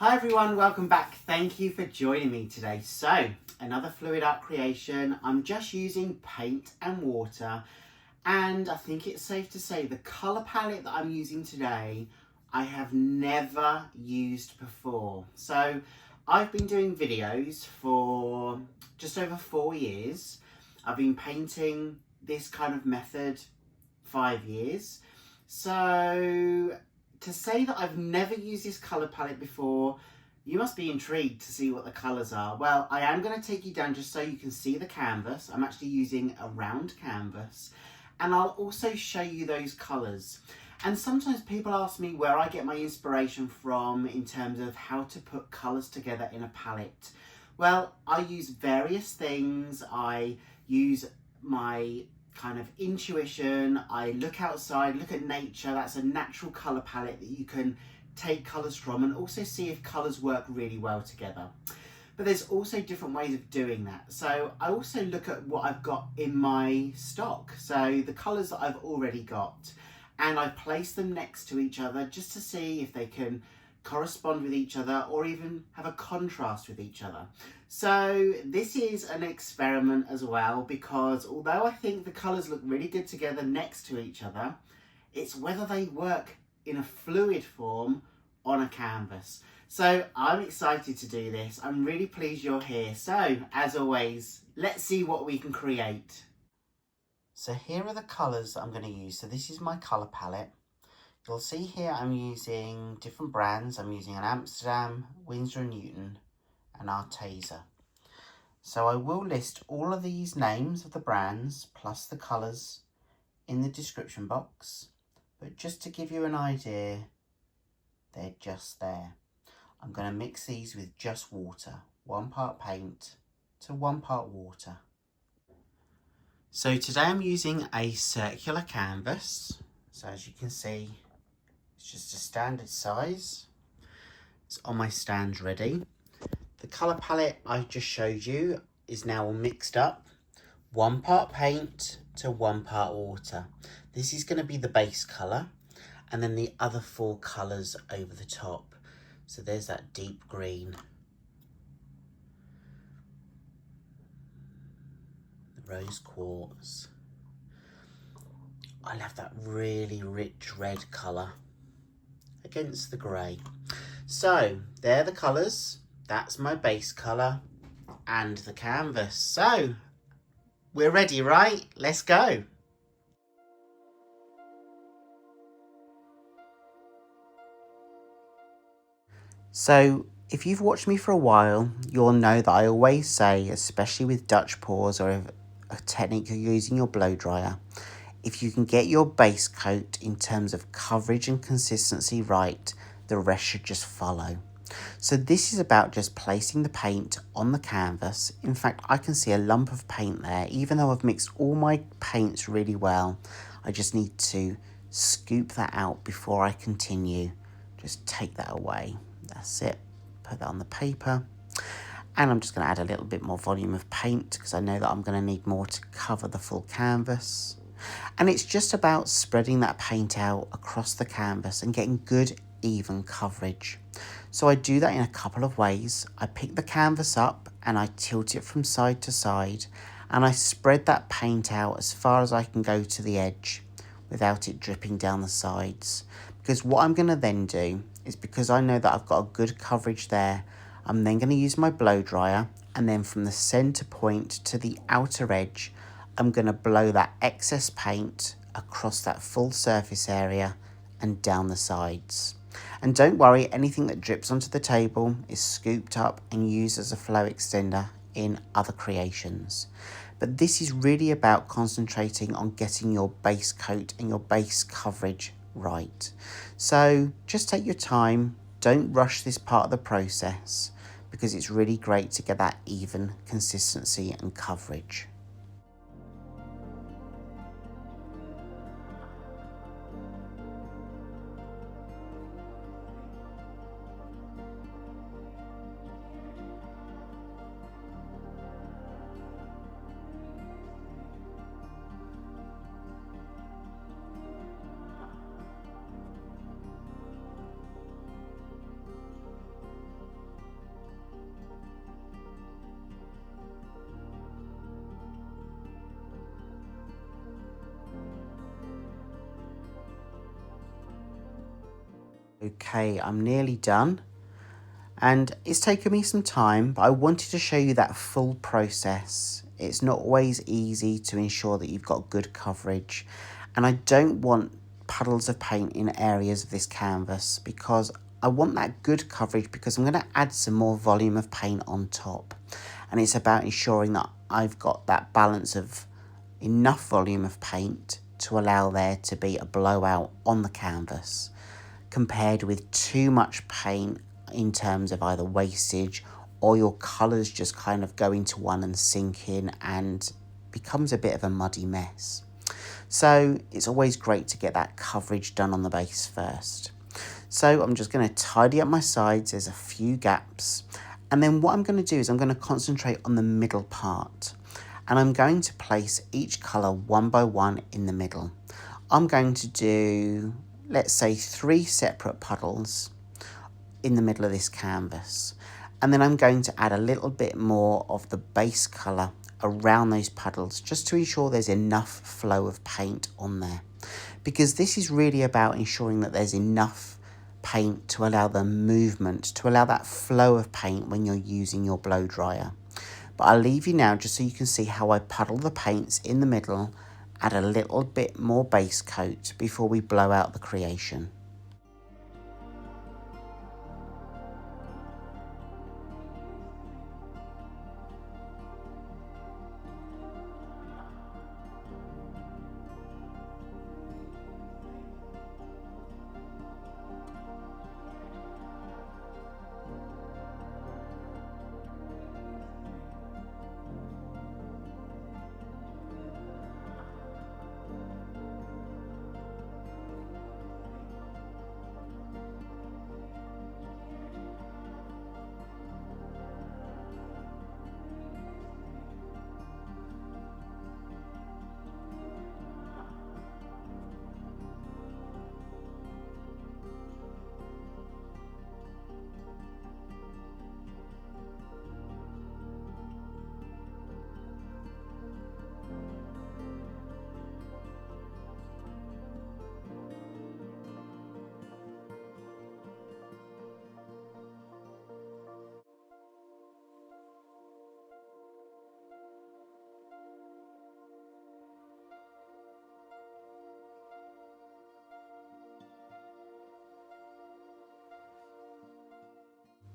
Hi everyone, welcome back. Thank you for joining me today. So, another fluid art creation. I'm just using paint and water, and I think it's safe to say the colour palette that I'm using today, I have never used before. So, I've been doing videos for just over 4 years. I've been painting this kind of method 5 years. So, to say that I've never used this colour palette before, you must be intrigued to see what the colours are. Well, I am going to take you down just so you can see the canvas. I'm actually using a round canvas, and I'll also show you those colours. And sometimes people ask me where I get my inspiration from in terms of how to put colours together in a palette. Well, I use various things. I use my kind of intuition. I look outside, look at nature. That's a natural colour palette that you can take colours from and also see if colours work really well together. But there's also different ways of doing that. So I also look at what I've got in my stock. So the colours that I've already got, and I place them next to each other just to see if they can correspond with each other or even have a contrast with each other. So this is an experiment as well, because although I think the colours look really good together next to each other, it's whether they work in a fluid form on a canvas. So I'm excited to do this. I'm really pleased you're here. So as always, let's see what we can create. So here are the colours that I'm going to use. So this is my colour palette. You'll see here I'm using different brands. I'm using an Amsterdam, Winsor & Newton and Arteza. So I will list all of these names of the brands plus the colours in the description box. But just to give you an idea, they're just there. I'm going to mix these with just water. 1 part paint to 1 part water. So today I'm using a circular canvas. So as you can see, it's just a standard size. It's on my stand ready. The colour palette I just showed you is now all mixed up. 1 part paint to 1 part water. This is going to be the base colour, and then the other 4 colours over the top. So there's that deep green, the rose quartz. I love that really rich red colour against the grey. So they're the colours. That's my base colour and the canvas. So we're ready, right? Let's go. So if you've watched me for a while, you'll know that I always say, especially with Dutch pours or a technique you're using your blow dryer, if you can get your base coat in terms of coverage and consistency right, the rest should just follow. So this is about just placing the paint on the canvas. In fact, I can see a lump of paint there. Even though I've mixed all my paints really well, I just need to scoop that out before I continue. Just take that away. That's it. Put that on the paper. And I'm just going to add a little bit more volume of paint because I know that I'm going to need more to cover the full canvas. And it's just about spreading that paint out across the canvas and getting good, even coverage. So I do that in a couple of ways. I pick the canvas up and I tilt it from side to side, and I spread that paint out as far as I can go to the edge without it dripping down the sides. Because what I'm going to then do is, because I know that I've got a good coverage there, I'm then going to use my blow dryer, and then from the center point to the outer edge, I'm going to blow that excess paint across that full surface area and down the sides. And don't worry, anything that drips onto the table is scooped up and used as a flow extender in other creations. But this is really about concentrating on getting your base coat and your base coverage right. So just take your time, don't rush this part of the process, because it's really great to get that even consistency and coverage. Okay, I'm nearly done. And it's taken me some time, but I wanted to show you that full process. It's not always easy to ensure that you've got good coverage. And I don't want puddles of paint in areas of this canvas because I want that good coverage because I'm going to add some more volume of paint on top. And it's about ensuring that I've got that balance of enough volume of paint to allow there to be a blowout on the canvas, compared with too much paint in terms of either wastage or your colours just kind of go into one and sink in and becomes a bit of a muddy mess. So it's always great to get that coverage done on the base first. So I'm just going to tidy up my sides. There's a few gaps. And then what I'm going to do is I'm going to concentrate on the middle part. And I'm going to place each colour one by one in the middle. I'm going to do, let's say, 3 separate puddles in the middle of this canvas. And then I'm going to add a little bit more of the base colour around those puddles just to ensure there's enough flow of paint on there. Because this is really about ensuring that there's enough paint to allow the movement, to allow that flow of paint when you're using your blow dryer. But I'll leave you now just so you can see how I puddle the paints in the middle, add a little bit more base coat before we blow out the creation.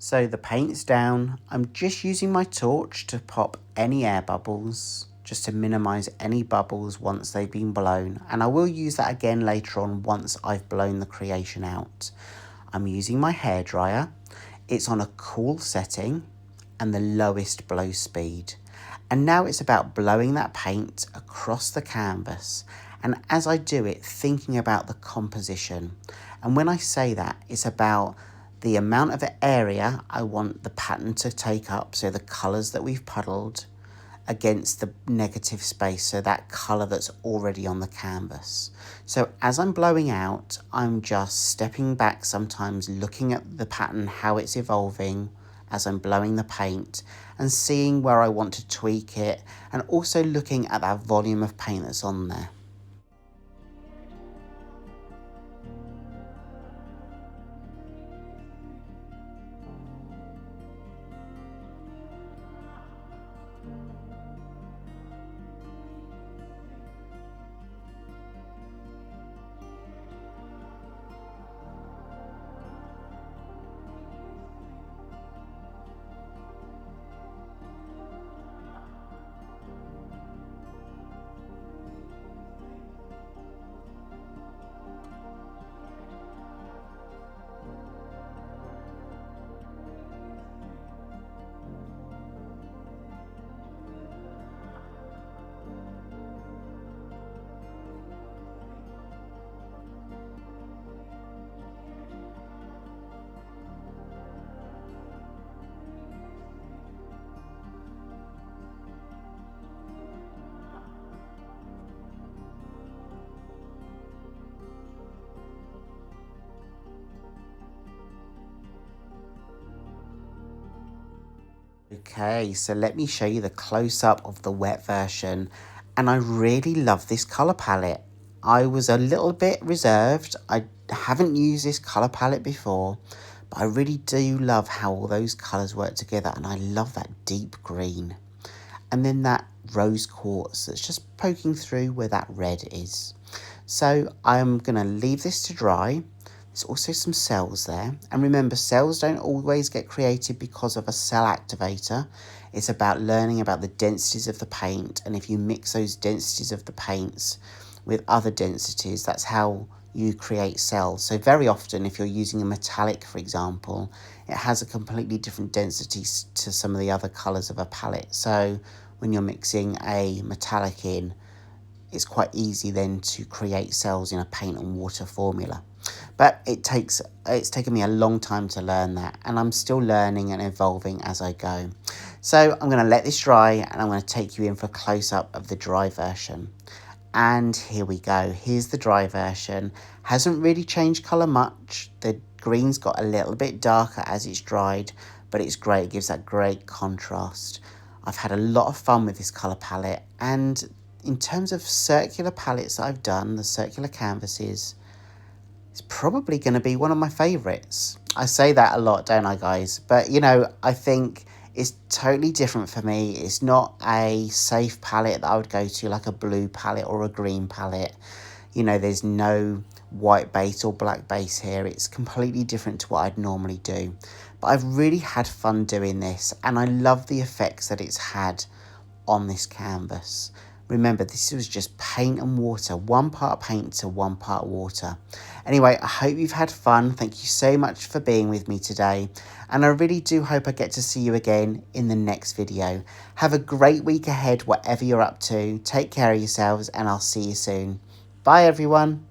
So the paint's down. I'm just using my torch to pop any air bubbles, just to minimise any bubbles once they've been blown. And I will use that again later on once I've blown the creation out. I'm using my hairdryer. It's on a cool setting and the lowest blow speed. And now it's about blowing that paint across the canvas. And as I do it, thinking about the composition. And when I say that, it's about the amount of area I want the pattern to take up, so the colours that we've puddled, against the negative space, so that colour that's already on the canvas. So as I'm blowing out, I'm just stepping back sometimes, looking at the pattern, how it's evolving as I'm blowing the paint, and seeing where I want to tweak it, and also looking at that volume of paint that's on there. Okay, so let me show you the close-up of the wet version, and I really love this colour palette. I was a little bit reserved. I haven't used this colour palette before, but I really do love how all those colours work together, and I love that deep green. And then that rose quartz that's just poking through where that red is. So I'm going to leave this to dry. There's also some cells there. And remember, cells don't always get created because of a cell activator. It's about learning about the densities of the paint. And if you mix those densities of the paints with other densities, that's how you create cells. So very often, if you're using a metallic, for example, it has a completely different density to some of the other colours of a palette. So when you're mixing a metallic in, it's quite easy then to create cells in a paint and water formula. But it's taken me a long time to learn that, and I'm still learning and evolving as I go. So I'm going to let this dry, and I'm going to take you in for a close-up of the dry version. And here we go. Here's the dry version. Hasn't really changed colour much. The green's got a little bit darker as it's dried, but it's great. It gives that great contrast. I've had a lot of fun with this colour palette, and in terms of circular palettes that I've done, the circular canvases, it's probably going to be one of my favourites. I say that a lot, don't I, guys? But, you know, I think it's totally different for me. It's not a safe palette that I would go to, like a blue palette or a green palette. You know, there's no white base or black base here. It's completely different to what I'd normally do. But I've really had fun doing this, and I love the effects that it's had on this canvas. Remember, this was just paint and water, 1 part paint to 1 part water. Anyway, I hope you've had fun. Thank you so much for being with me today. And I really do hope I get to see you again in the next video. Have a great week ahead, whatever you're up to. Take care of yourselves, and I'll see you soon. Bye, everyone.